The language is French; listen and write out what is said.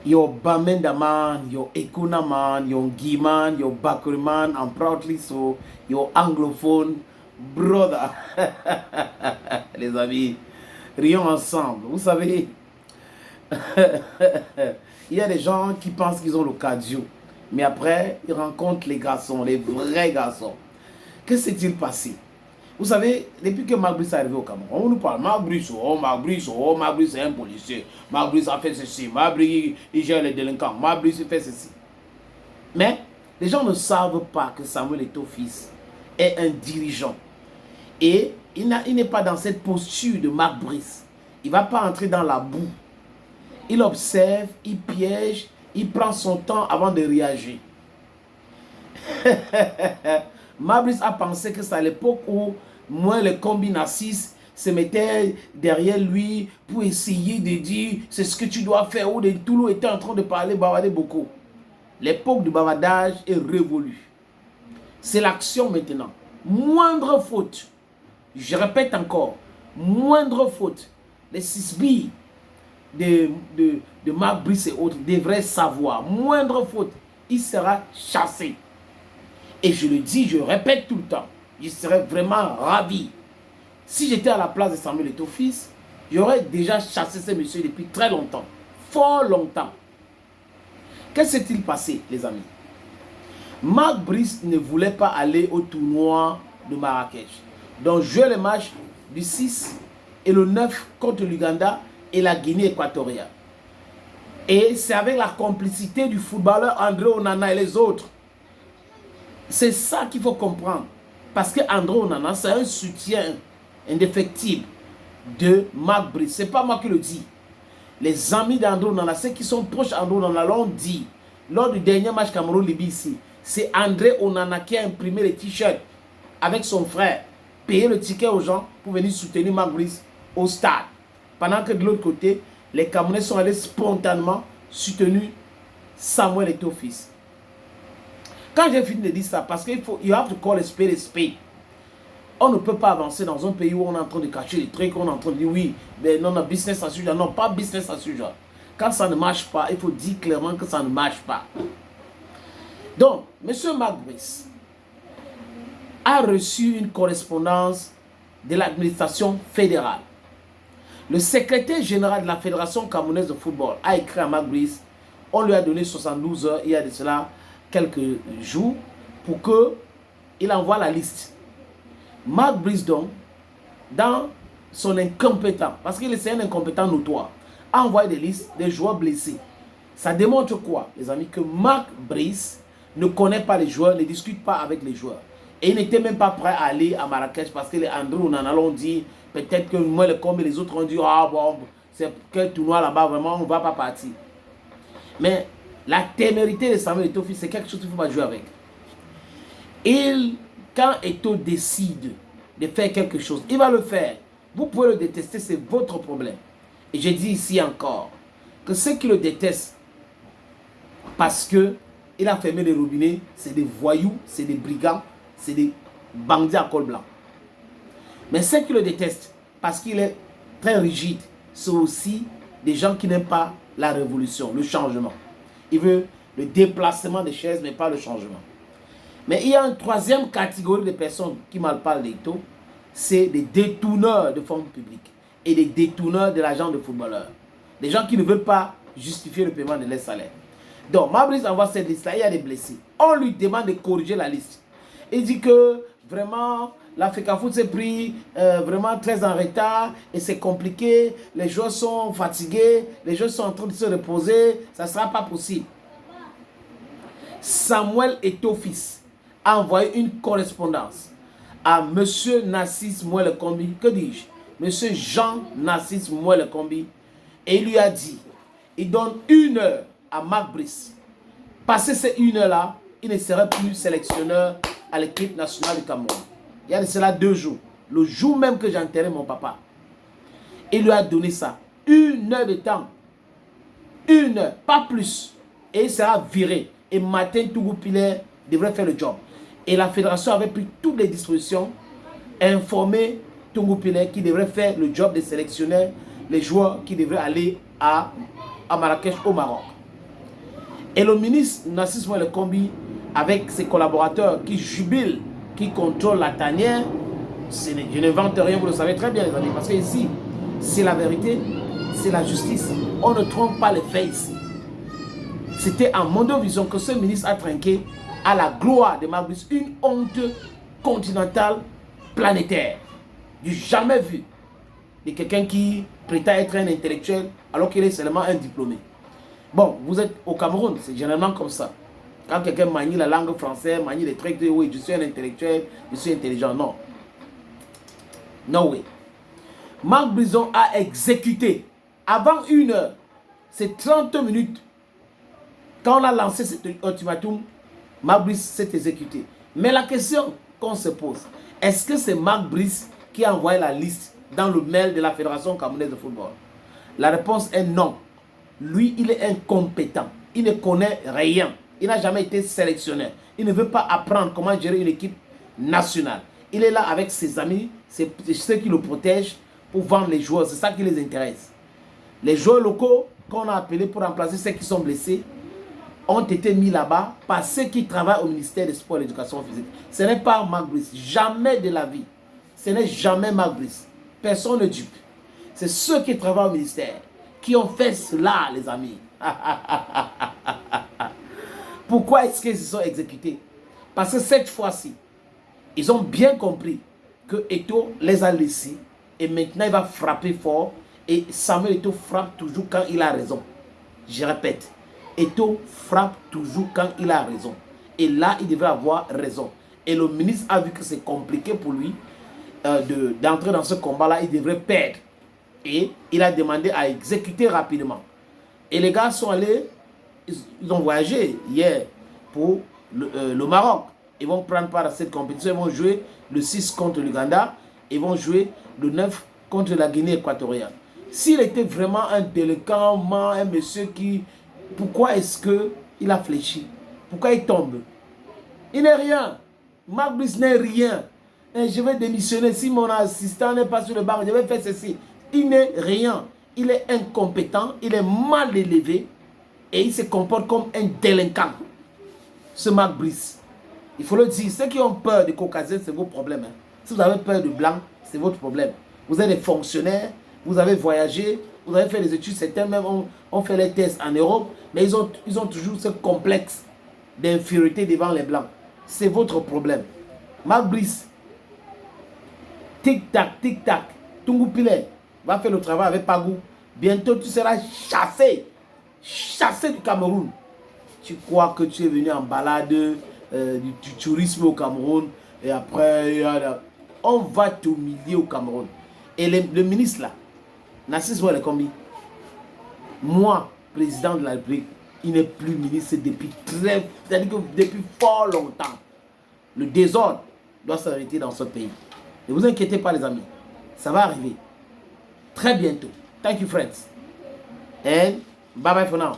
your Bamenda man, your Ekuna man, your Guy man, your Bakri man, and proudly so, your anglophone brother. Les amis, rions ensemble. Vous savez, il y a des gens qui pensent qu'ils ont le cardio, mais après, ils rencontrent les garçons, les vrais garçons. Que s'est-il passé? Vous savez, depuis que Marc Brice est arrivé au Cameroun, on nous parle Marc Brice, Marc Brice est un policier, Marc Brice a fait ceci, Marc Brice il gère les délinquants, Marc Brice fait ceci. Mais les gens ne savent pas que Samuel Eto'o-Fils est un dirigeant. Et il n'est pas dans cette posture de Marc Brice. Il ne va pas entrer dans la boue. Il observe, il piège, il prend son temps avant de réagir. Marc Brice a pensé que c'est à l'époque où moi, les combinassis se mettaient derrière lui pour essayer de dire c'est ce que tu dois faire. Ou de Toulou était en train de parler, bavarder beaucoup. L'époque du bavardage est révolue. C'est l'action maintenant. Moindre faute, je répète encore, moindre faute, les 6 billes de Marc Brice et autres devraient savoir, moindre faute, il sera chassé. Et je le dis, je répète tout le temps, je serais vraiment ravi. Si j'étais à la place de Samuel Eto'o-Fils, j'aurais déjà chassé ce monsieur depuis très longtemps, fort longtemps. Que s'est-il passé, les amis? Marc Brice ne voulait pas aller au tournoi de Marrakech. Donc, jouer le match du 6 et le 9 contre l'Ouganda et la Guinée équatoriale. Et c'est avec la complicité du footballeur André Onana et les autres. C'est ça qu'il faut comprendre. Parce que André Onana, c'est un soutien indéfectible de Marc Brice. Ce n'est pas moi qui le dis. Les amis d'André Onana, ceux qui sont proches d'André Onana l'ont dit. Lors du dernier match Cameroun-Libye ici, c'est André Onana qui a imprimé les t-shirts avec son frère, payé le ticket aux gens pour venir soutenir Marc Brice au stade. Pendant que de l'autre côté, les Camerounais sont allés spontanément soutenir Samuel Eto'o-Fils. Quand j'ai fini de dire ça, parce qu'il faut, you have to call a spade a spade. On ne peut pas avancer dans un pays où on est en train de cacher les trucs, on est en train de dire oui, mais non, non, business as usual. Non, pas business as usual. Quand ça ne marche pas, il faut dire clairement que ça ne marche pas. Donc, M. Marc Brice a reçu une correspondance de l'administration fédérale. Le secrétaire général de la Fédération camerounaise de football a écrit à Marc Brice. On lui a donné 72 heures, il y a de cela quelques jours, pour qu'il envoie la liste. Marc Brice, donc, dans son incompétent, parce qu'il est un incompétent notoire, a envoyé des listes des joueurs blessés. Ça démontre quoi, les amis? Que Marc Brice ne connaît pas les joueurs, ne discute pas avec les joueurs. Et il n'était même pas prêt à aller à Marrakech parce que les André Onana l'ont dit, peut-être que moi, comme les autres ont dit, ah bon, c'est quel tournoi là-bas, vraiment, on ne va pas partir. Mais la témérité de Samuel Eto'o-Fils, c'est quelque chose qu'il ne faut pas jouer avec. Quand Eto'o décide de faire quelque chose, il va le faire. Vous pouvez le détester, c'est votre problème. Et je dis ici encore que ceux qui le détestent parce qu'il a fermé les robinets, c'est des voyous, c'est des brigands, c'est des bandits à col blanc. Mais ceux qui le détestent parce qu'il est très rigide, c'est aussi des gens qui n'aiment pas la révolution, le changement. Il veut le déplacement des chaises, mais pas le changement. Mais il y a une troisième catégorie de personnes qui mal parlent d'Eto'o, c'est des détourneurs de fonds publics et des détourneurs de l'argent de footballeurs. Des gens qui ne veulent pas justifier le paiement de leurs salaires. Donc, Marc Brice envoie cette liste-là, il y a des blessés. On lui demande de corriger la liste. Il dit que vraiment, l'Africa Foot s'est pris vraiment très en retard et c'est compliqué. Les joueurs sont fatigués, les joueurs sont en train de se reposer, ça ne sera pas possible. Samuel Eto'o-Fils a envoyé une correspondance à M. Narcisse Mouelle-Kombi, que dis-je, M. Jean Narcisse Mouelle-Kombi, et il lui a dit, il donne 1 heure à Marc Brice. Passé ces 1 heure-là, il ne serait plus sélectionneur à l'équipe nationale du Cameroun. Il y a de cela 2 jours. Le jour même que j'ai enterré mon papa. Il lui a donné ça. 1 heure de temps. 1 heure, pas plus. Et il sera viré. Et Martin Tougou Pilet devrait faire le job. Et la fédération avait pris toutes les dispositions, informé Tougou Pilet qui devrait faire le job des sélectionneurs, les joueurs qui devraient aller à Marrakech au Maroc. Et le ministre Narcisse Moelle Kombi, avec ses collaborateurs qui jubilent, qui contrôlent la tanière, je ne vante rien, vous le savez très bien les amis, parce que ici, c'est la vérité, c'est la justice. On ne trompe pas les faits ici. C'était en Mondovision que ce ministre a trinqué à la gloire de Marc Brice, une honte continentale planétaire, du jamais vu de quelqu'un qui prétend être un intellectuel alors qu'il est seulement un diplômé. Bon, vous êtes au Cameroun, c'est généralement comme ça. Quand quelqu'un manie la langue française, manie les trucs de oui, je suis un intellectuel, je suis intelligent. Non. No way. Marc Brison a exécuté avant 1 heure, c'est 30 minutes. Quand on a lancé cet ultimatum, Marc Brice s'est exécuté. Mais la question qu'on se pose, est-ce que c'est Marc Brice qui a envoyé la liste dans le mail de la Fédération camerounaise de football? La réponse est non. Lui, il est incompétent. Il ne connaît rien. Il n'a jamais été sélectionneur. Il ne veut pas apprendre comment gérer une équipe nationale. Il est là avec ses amis, c'est ceux qui le protègent pour vendre les joueurs. C'est ça qui les intéresse. Les joueurs locaux qu'on a appelés pour remplacer ceux qui sont blessés ont été mis là-bas par ceux qui travaillent au ministère des Sports et de l'Éducation physique. Ce n'est pas Marc Brice. Jamais de la vie. Ce n'est jamais Marc Brice. Personne ne dupe. C'est ceux qui travaillent au ministère qui ont fait cela, les amis. Pourquoi est-ce qu'ils se sont exécutés? Parce que cette fois-ci, ils ont bien compris que Eto'o les a laissés et maintenant il va frapper fort et Samuel Eto'o frappe toujours quand il a raison. Je répète, Eto'o frappe toujours quand il a raison. Et là, il devrait avoir raison. Et le ministre a vu que c'est compliqué pour lui d'entrer dans ce combat-là, il devrait perdre. Et il a demandé à exécuter rapidement. Et les gars sont allés, ils ont voyagé hier pour le Maroc. Ils vont prendre part à cette compétition. Ils vont jouer le 6 contre l'Ouganda. Ils vont jouer le 9 contre la Guinée équatoriale. S'il était vraiment un délinquant, un monsieur qui... Pourquoi est-ce qu'il a fléchi? Pourquoi il tombe? Il n'est rien. Marc Brice n'est rien. Et je vais démissionner. Si mon assistant n'est pas sur le banc, je vais faire ceci. Il n'est rien. Il est incompétent. Il est mal élevé. Et il se comporte comme un délinquant. Ce Marc Brice. Il faut le dire. Ceux qui ont peur des Caucasiens, c'est vos problèmes. Hein. Si vous avez peur de blanc, c'est votre problème. Vous êtes des fonctionnaires. Vous avez voyagé. Vous avez fait des études. Certains même ont fait les tests en Europe. Mais ils ont toujours ce complexe d'infériorité devant les blancs. C'est votre problème. Marc Brice. Tic-tac, tic-tac. Tungu Pile va faire le travail avec Pagou. Bientôt, tu seras chassé. Chassé du Cameroun. Tu crois que tu es venu en balade du tourisme au Cameroun. Et après, on va t'humilier au Cameroun. Et le ministre là, Narcisse Moelle Kombi, moi, président de la République, il n'est plus ministre depuis depuis fort longtemps. Le désordre doit s'arrêter dans ce pays. Ne vous inquiétez pas les amis. Ça va arriver. Très bientôt. Thank you friends. And bye bye for now.